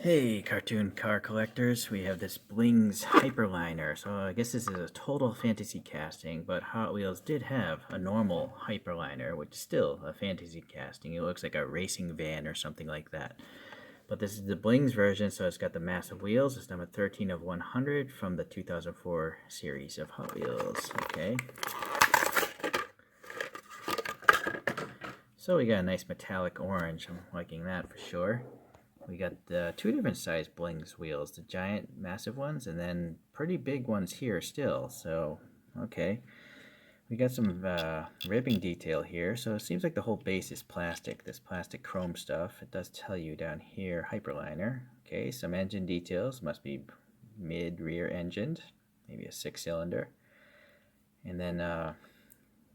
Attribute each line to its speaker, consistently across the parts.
Speaker 1: Hey, cartoon car collectors, we have this Blings Hyperliner. So I guess this is a total fantasy casting, but Hot Wheels did have a normal Hyperliner, which is still a fantasy casting. It looks like a racing van or something like that. But this is the Blings version, so it's got the massive wheels. It's number 13 of 100 from the 2004 series of Hot Wheels. Okay. So we got a nice metallic orange. I'm liking that for sure. We got two different size Blings wheels, the giant massive ones and then pretty big ones here still. So okay, we got some ribbing detail here. So it seems like the whole base is plastic, this plastic chrome stuff. It does tell you down here Hyperliner. Okay, some engine details, must be mid rear engined, maybe a 6-cylinder. And then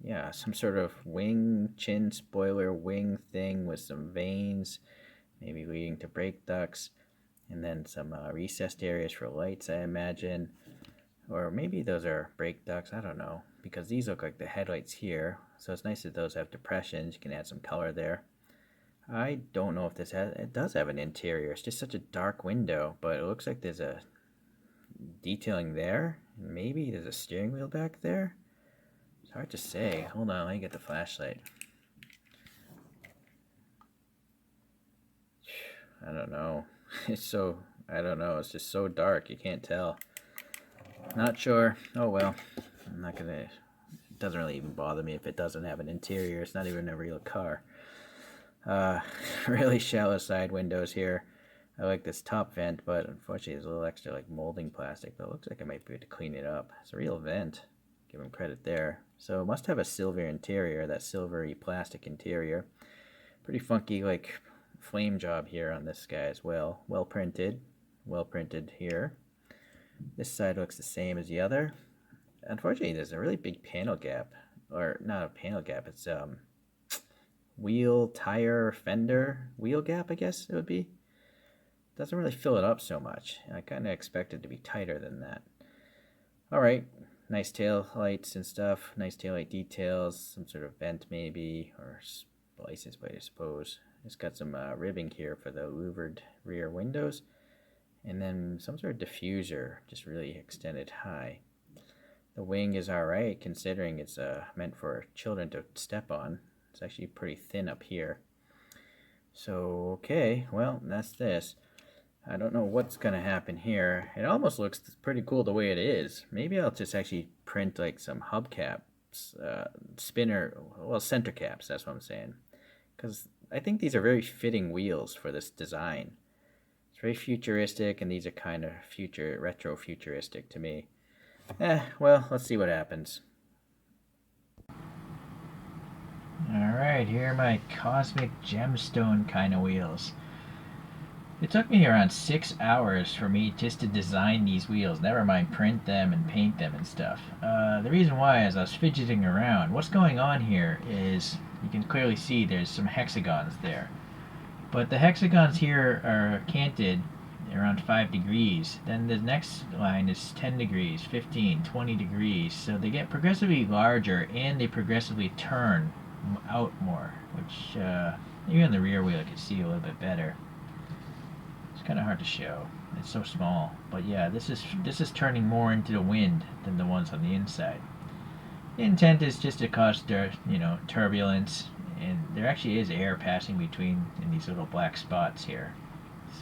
Speaker 1: yeah, some sort of wing, chin spoiler wing thing with some vanes, maybe leading to brake ducts, and then some recessed areas for lights, I imagine. Or maybe those are brake ducts, I don't know, because these look like the headlights here, so it's nice that those have depressions. You can add some color there. I don't know if this has, it does have an interior. It's just such a dark window, but it looks like there's a detailing there. Maybe there's a steering wheel back there. It's hard to say. Hold on, let me get the flashlight. I don't know. I don't know. It's just so dark. You can't tell. Not sure. Oh well. I'm not gonna. It doesn't really even bother me if it doesn't have an interior. It's not even a real car. Uh, really shallow side windows here. I like this top vent, but unfortunately there's a little extra like molding plastic, but it looks like I might be able to clean it up. It's a real vent. Give him credit there. So it must have a silver interior, that silvery plastic interior. Pretty funky like flame job here on this guy as well. Well printed here. This side looks the same as the other. Unfortunately, there's a really big panel gap, or not a panel gap. It's wheel, tire, fender, wheel gap, I guess it would be. Doesn't really fill it up so much. I kind of expected to be tighter than that. All right, nice tail lights and stuff. Nice tail light details. Some sort of vent maybe, or license plate, I suppose. It's got some ribbing here for the louvered rear windows, and then some sort of diffuser, just really extended high. The wing is alright considering it's meant for children to step on. It's actually pretty thin up here. So, okay, well, that's this. I don't know what's going to happen here. It almost looks pretty cool the way it is. Maybe I'll just actually print like some hubcaps, spinner, well, center caps, that's what I'm saying. Because I think these are very fitting wheels for this design. It's very futuristic, and these are kind of retro-futuristic to me. Well, let's see what happens. Alright, here are my cosmic gemstone kind of wheels. It took me around 6 hours for me just to design these wheels, never mind print them and paint them and stuff. The reason why is I was fidgeting around. What's going on here is, you can clearly see there's some hexagons there. But the hexagons here are canted around 5 degrees. Then the next line is 10 degrees, 15, 20 degrees. So they get progressively larger and they progressively turn out more, which even in the rear wheel I can see a little bit better. It's kind of hard to show. It's so small. But yeah, this is turning more into the wind than the ones on the inside. The intent is just to cause turbulence, and there actually is air passing between in these little black spots here,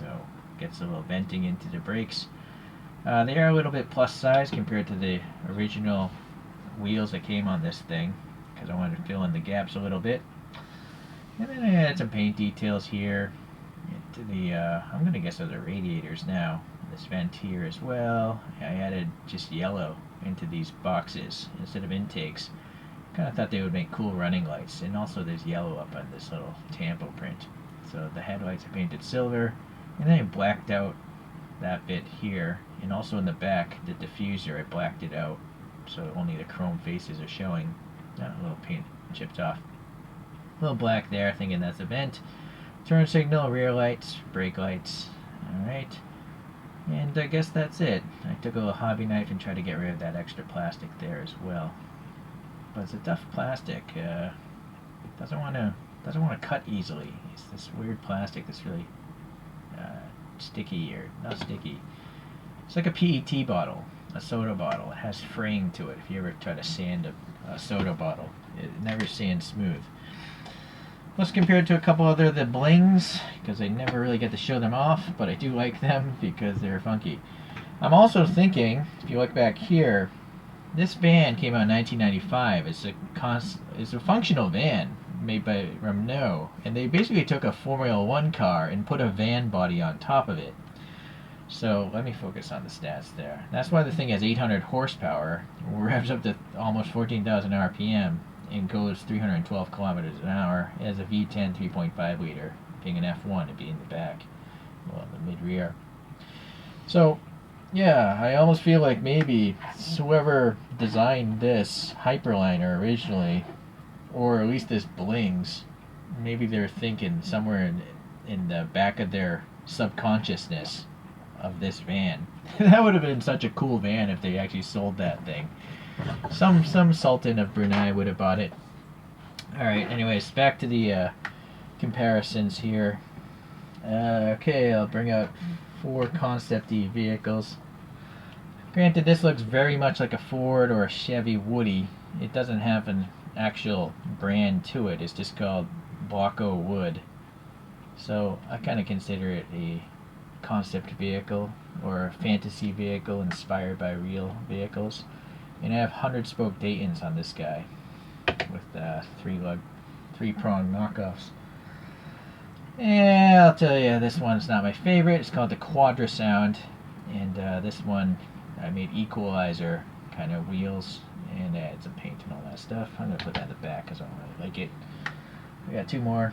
Speaker 1: so it gets a little venting into the brakes. They are a little bit plus size compared to the original wheels that came on this thing, because I wanted to fill in the gaps a little bit. And then I added some paint details here into the I'm gonna guess those are radiators now. This vent here as well. I added just yellow into these boxes instead of intakes. Kind of thought they would make cool running lights, and also there's yellow up on this little tampo print. So the headlights are painted silver, and then I blacked out that bit here, and also in the back, the diffuser, I blacked it out, so only the chrome faces are showing. A little paint chipped off. A little black there, thinking that's a vent. Turn signal, rear lights, brake lights. Alright. And I guess that's it. I took a little hobby knife and tried to get rid of that extra plastic there as well. But it's a tough plastic. Doesn't want to cut easily. It's this weird plastic that's really sticky, or not sticky. It's like a PET bottle, a soda bottle. It has fraying to it. If you ever try to sand a soda bottle, it never sands smooth. Let's compare it to a couple other the blings, because I never really get to show them off, but I do like them because they're funky. I'm also thinking, if you look back here, this van came out in 1995. It's a functional van made by Renault, and they basically took a Formula One car and put a van body on top of it. So let me focus on the stats there. That's why the thing has 800 horsepower, revs up to almost 14,000 RPM, and goes 312 kilometers an hour. It has a V10 3.5 liter, being an F1 to be in the back, well, the mid-rear. So, yeah, I almost feel like maybe whoever designed this Hyperliner originally, or at least this Blings, maybe they're thinking somewhere in the back of their subconsciousness of this van. That would have been such a cool van if they actually sold that thing. Some Sultan of Brunei would have bought it. Alright, anyways, back to the comparisons here. Okay, I'll bring out 4 concept-y vehicles. Granted, this looks very much like a Ford or a Chevy Woody. It doesn't have an actual brand to it. It's just called Blocko Wood. So I kind of consider it a concept vehicle or a fantasy vehicle inspired by real vehicles. And I have 100-spoke Daytons on this guy with 3-prong knockoffs. And I'll tell you, this one's not my favorite. It's called the Quadrasound, and this one I made equalizer kind of wheels and add some paint and all that stuff. I'm gonna put that in the back because I don't really like it. We got 2 more.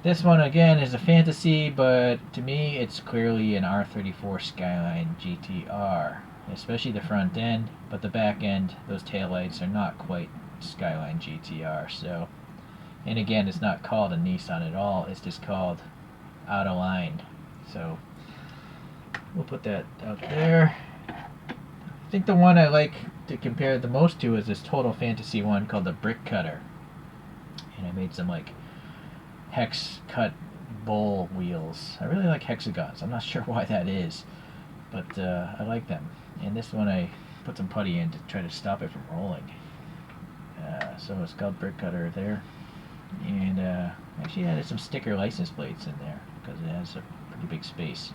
Speaker 1: This one again is a fantasy, but to me it's clearly an R34 Skyline GTR, especially the front end, but the back end, those taillights are not quite Skyline GTR. So, and again, it's not called a Nissan at all, it's just called out of line. So we'll put that out there. I think the one I like to compare the most to is this Total Fantasy one called the Brick Cutter, and I made some like hex cut bowl wheels. I really like hexagons. I'm not sure why that is, but I like them. And this one I put some putty in to try to stop it from rolling. So it's called Brick Cutter there. And actually added some sticker license plates in there because it has a pretty big space.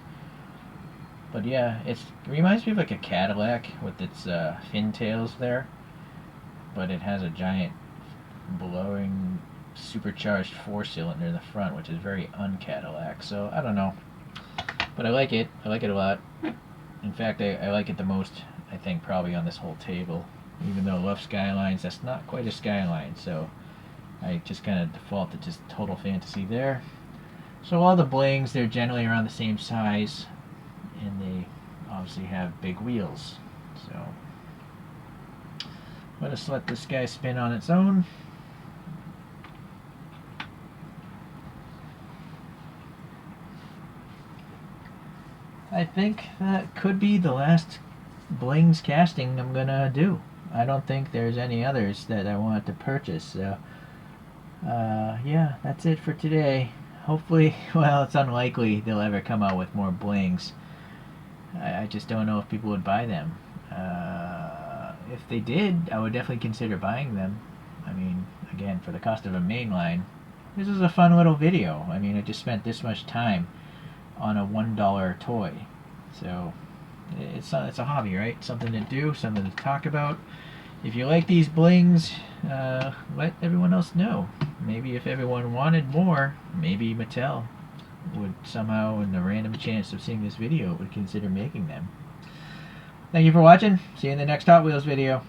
Speaker 1: But yeah, it reminds me of like a Cadillac with its fin tails there, but it has a giant blowing supercharged 4-cylinder in the front, which is very un-Cadillac. So I don't know, but I like it. I like it a lot. In fact, I like it the most, I think, probably on this whole table. Even though I love Skylines, that's not quite a Skyline, so I just kind of default to just Total Fantasy there. So all the blings, they're generally around the same size, and they obviously have big wheels. So let us let this guy spin on its own. I think that could be the last Blings casting I'm gonna do. I don't think there's any others that I want to purchase, so yeah, that's it for today. Hopefully, well, it's unlikely they'll ever come out with more Blings. I just don't know if people would buy them. If they did, I would definitely consider buying them. I mean, again, for the cost of a mainline, this is a fun little video. I mean, I just spent this much time on a $1 toy. So it's a hobby, right? Something to do, something to talk about. If you like these blings, let everyone else know. Maybe if everyone wanted more, maybe Mattel would somehow, in the random chance of seeing this video, would consider making them. Thank you for watching. See you in the next Hot Wheels video.